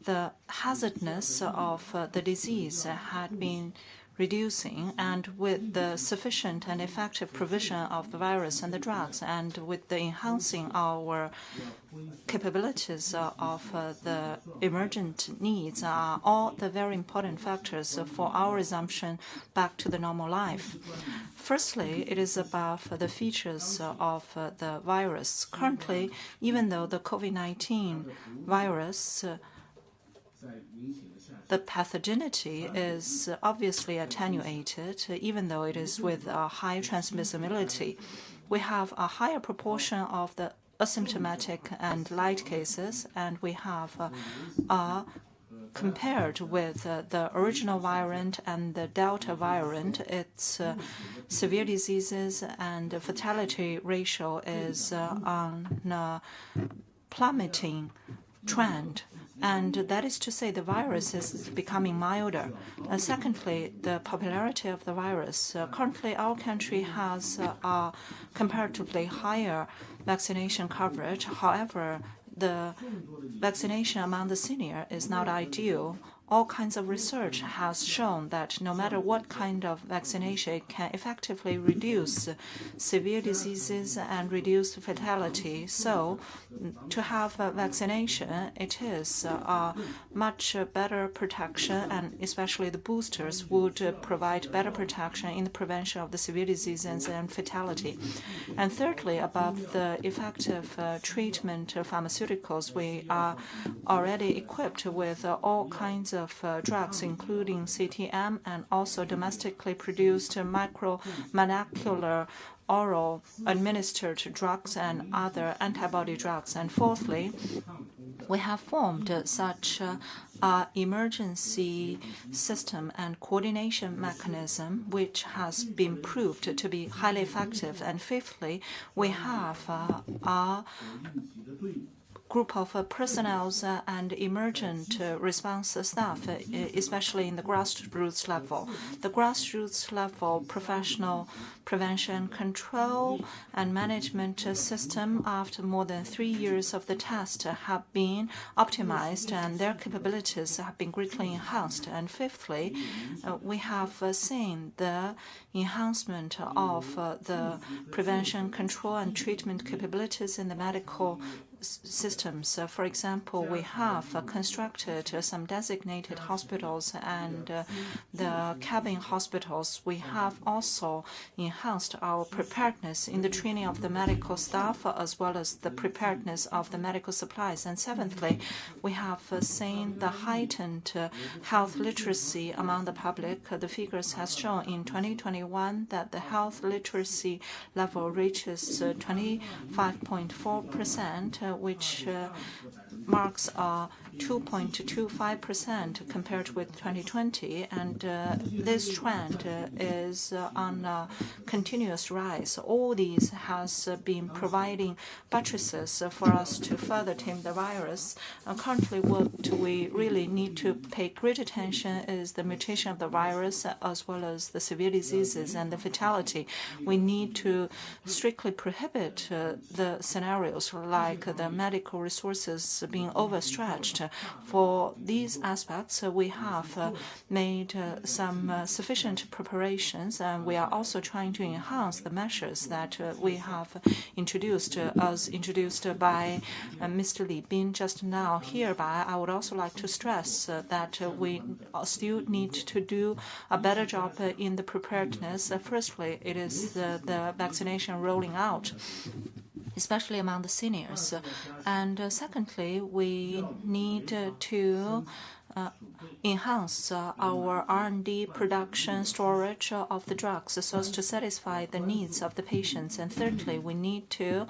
the hazardness of the disease had been reducing, and with the sufficient and effective provision of the virus and the drugs, and with the enhancing our capabilities of the emergent needs are all the very important factors for our resumption back to the normal life. Firstly, it is about the features of the virus. Currently, even though the COVID-19 virus the pathogenity is obviously attenuated, even though it is with a high transmissibility. We have a higher proportion of the asymptomatic and light cases, and we have compared with the original variant and the Delta variant, its severe diseases and fatality ratio is on a plummeting trend. And that is to say, the virus is becoming milder. Secondly, the popularity of the virus. Currently, our country has a comparatively higher vaccination coverage. However, the vaccination among the senior is not ideal. All kinds of research has shown that no matter what kind of vaccination, it can effectively reduce severe diseases and reduce fatality. So, to have vaccination, it is a much better protection, and especially the boosters would provide better protection in the prevention of the severe diseases and fatality. And thirdly, about the effective treatment of pharmaceuticals, we are already equipped with all kinds of drugs, including CTM and also domestically produced micromolecular oral administered drugs and other antibody drugs. And fourthly, we have formed such an emergency system and coordination mechanism which has been proved to be highly effective. And fifthly, we have a group of personnel and emergent response staff, especially in the grassroots level. The grassroots level professional prevention, control, and management system, after more than 3 years of the test, have been optimized and their capabilities have been greatly enhanced. And fifthly, we have seen the enhancement of the prevention, control, and treatment capabilities in the medical systems. For example, we have constructed some designated hospitals and the cabin hospitals. We have also enhanced our preparedness in the training of the medical staff as well as the preparedness of the medical supplies. And seventhly, we have seen the heightened health literacy among the public. The figures has shown in 2021 that the health literacy level reaches 25.4%, which marks a 2.25% compared with 2020, and this trend is on a continuous rise. All these has been providing buttresses for us to further tame the virus. Currently, what we really need to pay great attention is the mutation of the virus as well as the severe diseases and the fatality. We need to strictly prohibit the scenarios like the medical resources being overstretched. For these aspects, we have made some sufficient preparations, and we are also trying to enhance the measures that we have introduced, as introduced by Mr. Li Bin just now. Hereby, I would also like to stress that we still need to do a better job in the preparedness. Firstly, it is the vaccination rolling out, especially among the seniors. And secondly, we need to enhance our R&D production storage of the drugs so as to satisfy the needs of the patients. And thirdly, we need to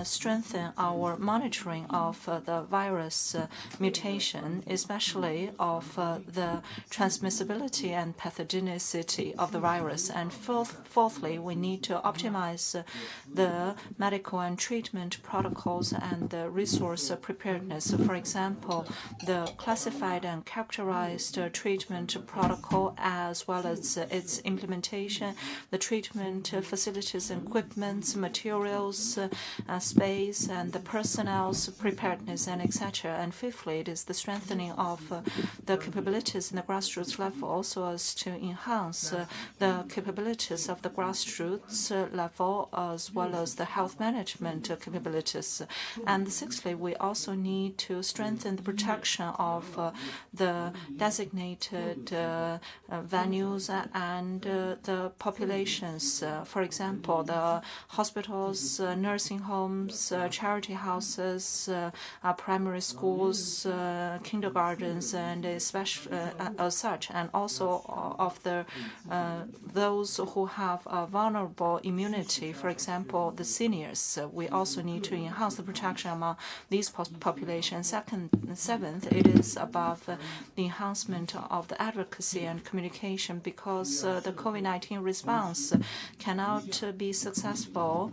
strengthen our monitoring of the virus mutation, especially of the transmissibility and pathogenicity of the virus. And fourthly, we need to optimize the medical and treatment protocols and the resource preparedness. For example, the classified and characterized categorized treatment protocol as well as its implementation, the treatment facilities, equipment, materials, space, and the personnel's preparedness, and etc. And fifthly, it is the strengthening of the capabilities in the grassroots level so as to enhance the capabilities of the grassroots level as well as the health management capabilities. And sixthly, we also need to strengthen the protection of the designated venues and the populations. For example, the hospitals, nursing homes, charity houses, primary schools, kindergartens, and especially as such, and also of the those who have a vulnerable immunity. For example, the seniors. We also need to enhance the protection among these populations. Seventh, it is about the enhancement of the advocacy and communication, because the COVID-19 response cannot be successful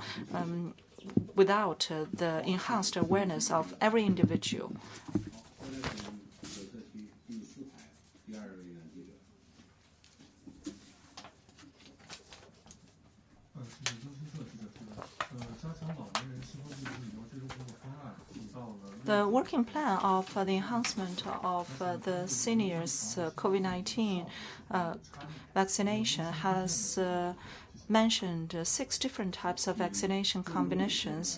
without the enhanced awareness of every individual. The working plan of the enhancement of the seniors' COVID-19 vaccination has mentioned 6 different types of vaccination combinations.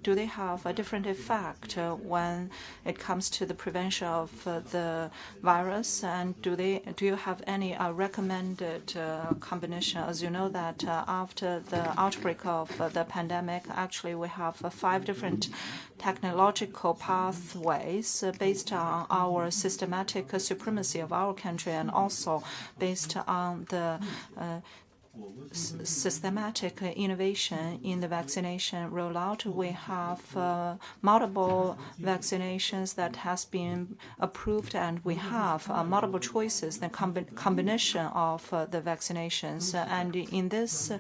Do they have a different effect when it comes to the prevention of the virus? And do you have any recommended combination? As you know that after the outbreak of the pandemic, actually we have 5 different technological pathways based on our systematic supremacy of our country and also based on the systematic innovation in the vaccination rollout. We have multiple vaccinations that has been approved, and we have multiple choices, the combination of the vaccinations. And in this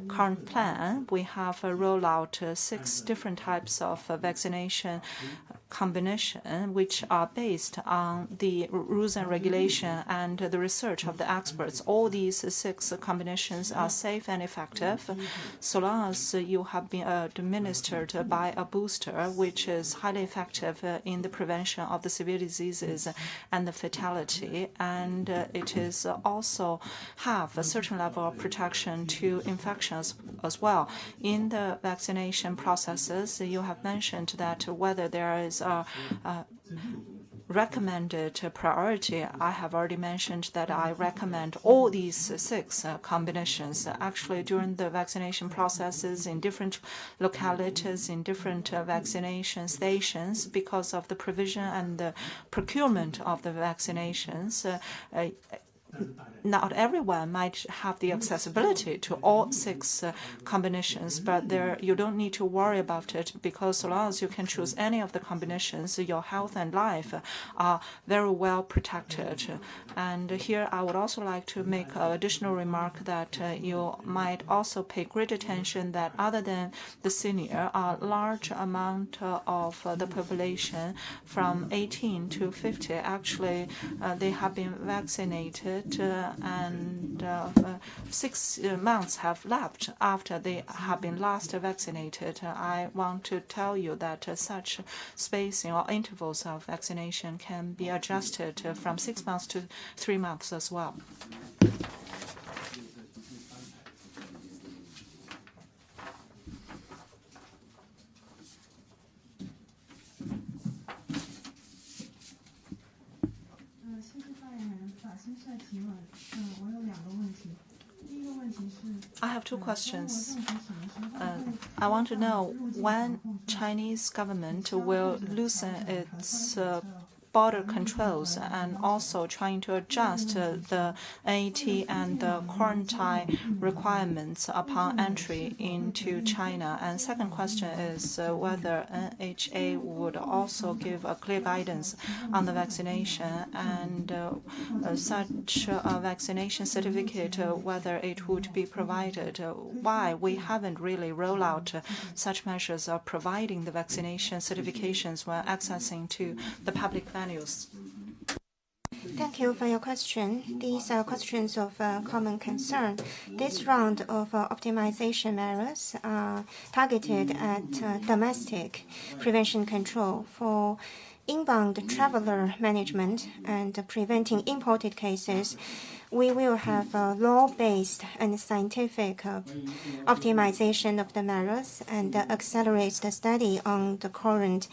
current plan, we have rolled out 6 different types of vaccination combination, which are based on the rules and regulation and the research of the experts. All these 6 combinations are safe and effective so long as you have been administered by a booster, which is highly effective in the prevention of the severe diseases and the fatality. And it is also have a certain level of protection to infections as well. In the vaccination processes, you have mentioned that whether there is a recommended priority. I have already mentioned that I recommend all these 6 combinations. Actually, during the vaccination processes in different localities, in different vaccination stations, because of the provision and the procurement of the vaccinations, not everyone might have the accessibility to all 6 combinations, but you don't need to worry about it, because so long as you can choose any of the combinations, your health and life are very well protected. And here I would also like to make an additional remark that you might also pay great attention that other than the senior, a large amount of the population from 18 to 50, actually they have been vaccinated and 6 months have lapsed after they have been last vaccinated. I want to tell you that such spacing or intervals of vaccination can be adjusted from 6 months to 3 months as well. I have 2 questions. I want to know when Chinese government will loosen its border controls and also trying to adjust the NAT and the quarantine requirements upon entry into China. And second question is whether NHA would also give a clear guidance on the vaccination and such a vaccination certificate, whether it would be provided. Why we haven't really rolled out such measures of providing the vaccination certifications when accessing to the public venues. Thank you for your question. These are questions of common concern. This round of optimization measures are targeted at domestic prevention control for inbound traveler management and preventing imported cases. We will have a law-based and scientific optimization of the measures and accelerate the study on the current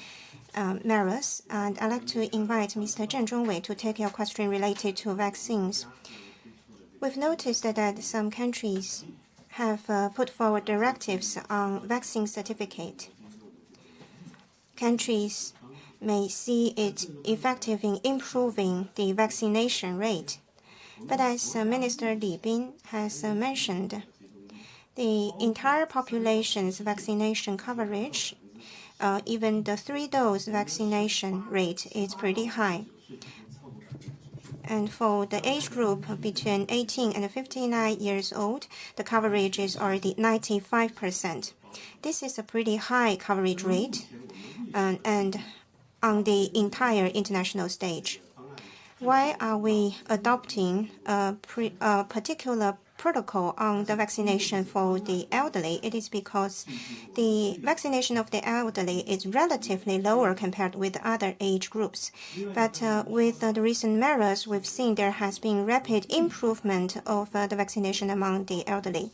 measures. And I'd like to invite Mr. Zheng Zhongwei to take your question related to vaccines. We've noticed that some countries have put forward directives on vaccine certificate. Countries may see it effective in improving the vaccination rate. But as Minister Li Bin has mentioned, the entire population's vaccination coverage, even the 3-dose vaccination rate is pretty high. And for the age group between 18 and 59 years old, the coverage is already 95%. This is a pretty high coverage rate and on the entire international stage. Why are we adopting a particular protocol on the vaccination for the elderly? It is because the vaccination of the elderly is relatively lower compared with other age groups. But with the recent measures, we've seen there has been rapid improvement of the vaccination among the elderly.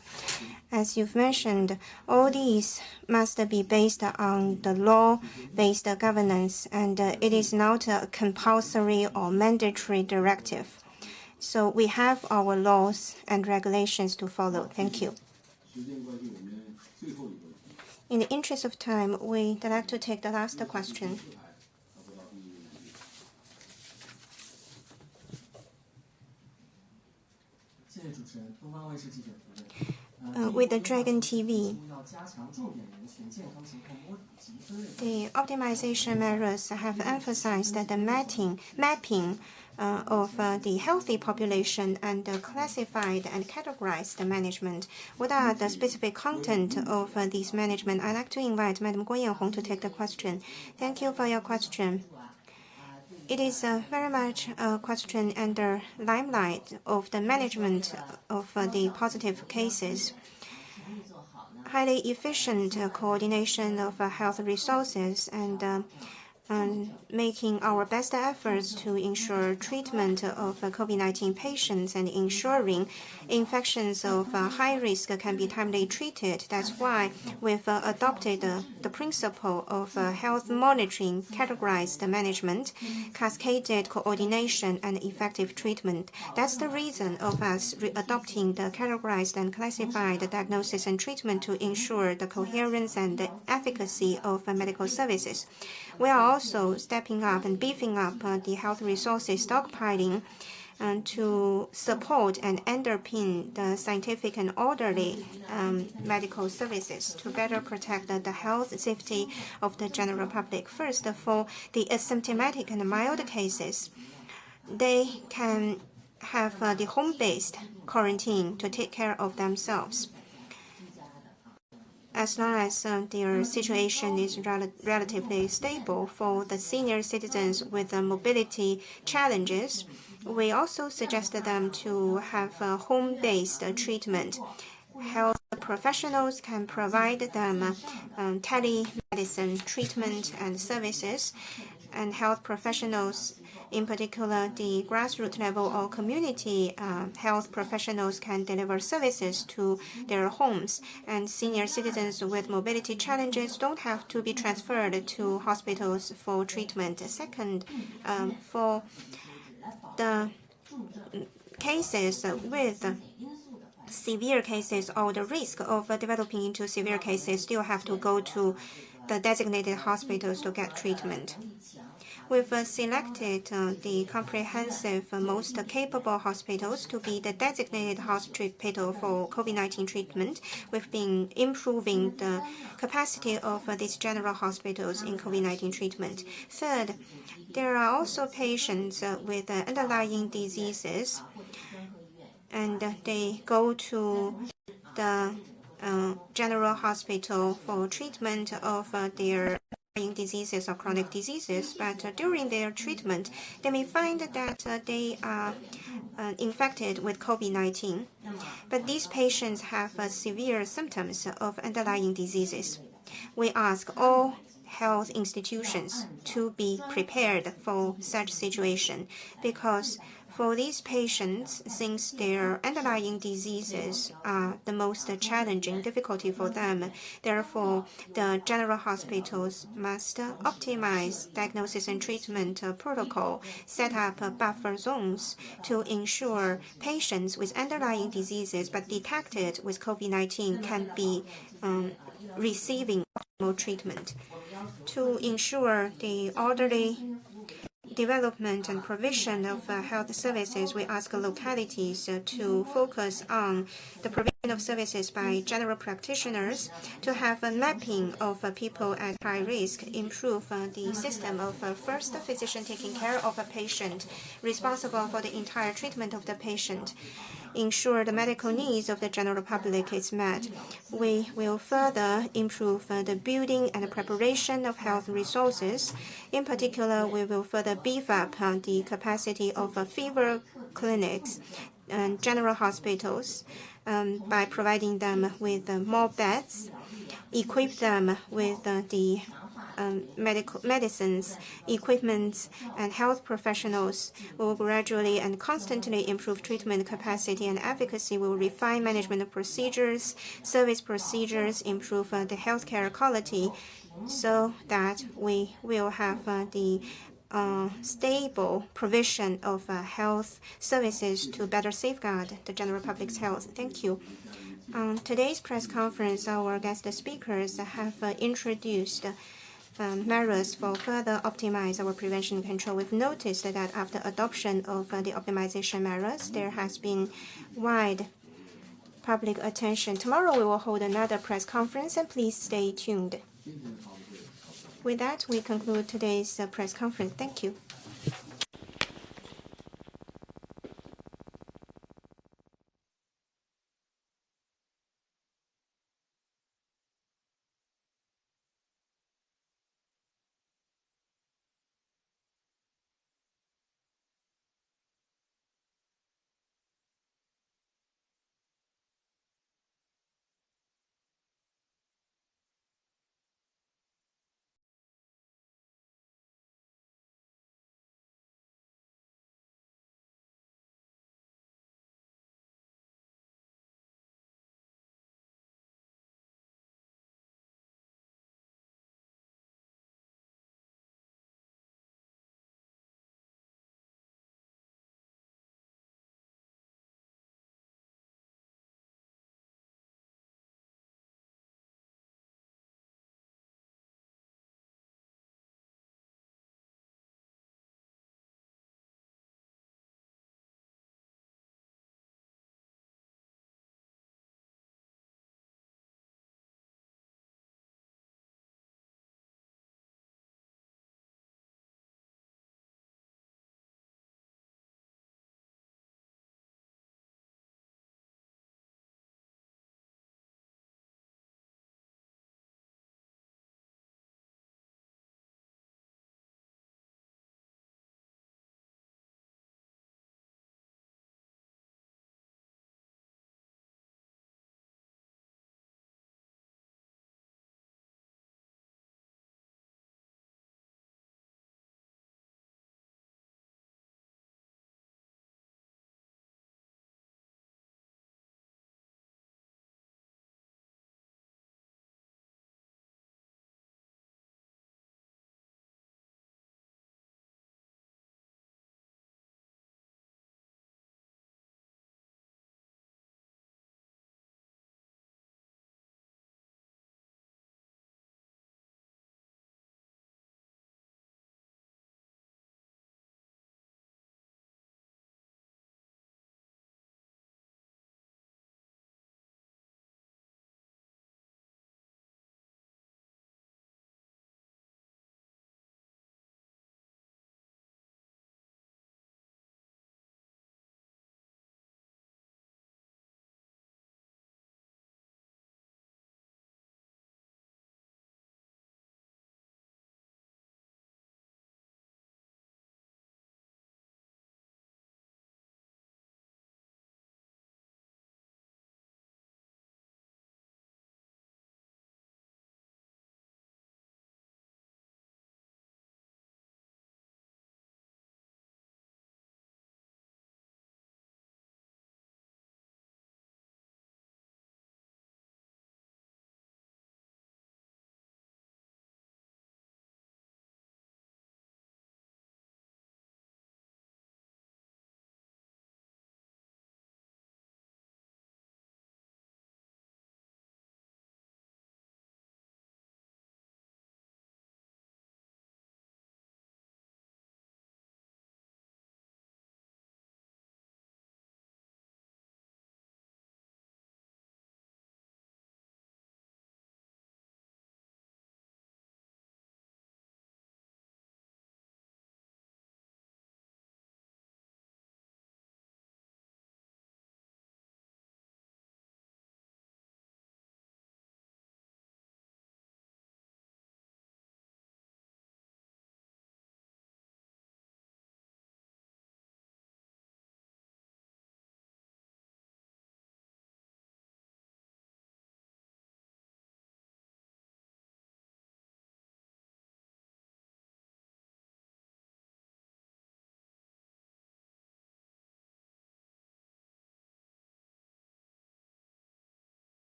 As you've mentioned, all these must be based on the law-based governance, and it is not a compulsory or mandatory directive. So we have our laws and regulations to follow. Thank you. In the interest of time, we'd like to take the last question. With the Dragon TV, the optimization measures have emphasized that the mapping of the healthy population and the classified and categorized management. What are the specific content of this management? I'd like to invite Madam Guo Yanhong to take the question. Thank you for your question. It is very much a question under limelight of the management of the positive cases. Highly efficient coordination of health resources and making our best efforts to ensure treatment of COVID-19 patients and ensuring infections of high risk can be timely treated. That's why we've adopted the principle of health monitoring, categorized management, cascaded coordination, and effective treatment. That's the reason of us adopting the categorized and classified diagnosis and treatment to ensure the coherence and the efficacy of medical services. We are also stepping up and beefing up the health resources stockpiling to support and underpin the scientific and orderly medical services to better protect the health safety of the general public. First, for the asymptomatic and mild cases, they can have the home-based quarantine to take care of themselves. As long as their situation is relatively stable. For the senior citizens with mobility challenges, we also suggested them to have home-based treatment. Health professionals can provide them telemedicine treatment and services, and health professionals, in particular the grassroots level or community health professionals, can deliver services to their homes, and senior citizens with mobility challenges don't have to be transferred to hospitals for treatment. Second, for the cases with severe cases or the risk of developing into severe cases still have to go to the designated hospitals to get treatment. We've selected the comprehensive, most capable hospitals to be the designated hospital for COVID-19 treatment. We've been improving the capacity of these general hospitals in COVID-19 treatment. Third, there are also patients with underlying diseases, and they go to the general hospital for treatment of their diseases or chronic diseases, but during their treatment, they may find that they are infected with COVID-19. But these patients have severe symptoms of underlying diseases. We ask all health institutions to be prepared for such situation, because for these patients, since their underlying diseases are the most challenging difficulty for them, therefore the general hospitals must optimize diagnosis and treatment protocol, set up buffer zones to ensure patients with underlying diseases but detected with COVID-19 can be receiving optimal treatment. To ensure the orderly development and provision of health services, we ask localities to focus on the provision of services by general practitioners, to have a mapping of people at high risk, improve the system of first physician taking care of a patient, responsible for the entire treatment of the patient, ensure the medical needs of the general public is met. We will further improve the building and preparation of health resources. In particular, we will further beef up the capacity of fever clinics and general hospitals by providing them with more beds, equip them with the medicines, equipment, and health professionals. We will gradually and constantly improve treatment capacity and efficacy. We will refine management procedures, service procedures, improve the healthcare quality, so that we will have the stable provision of health services to better safeguard the general public's health. Thank you. On today's press conference, our guest speakers have introduced measures for further optimize our prevention control. We've noticed that after adoption of the optimization measures, there has been wide public attention. Tomorrow we will hold another press conference, and please stay tuned. With that, we conclude today's press conference. Thank you.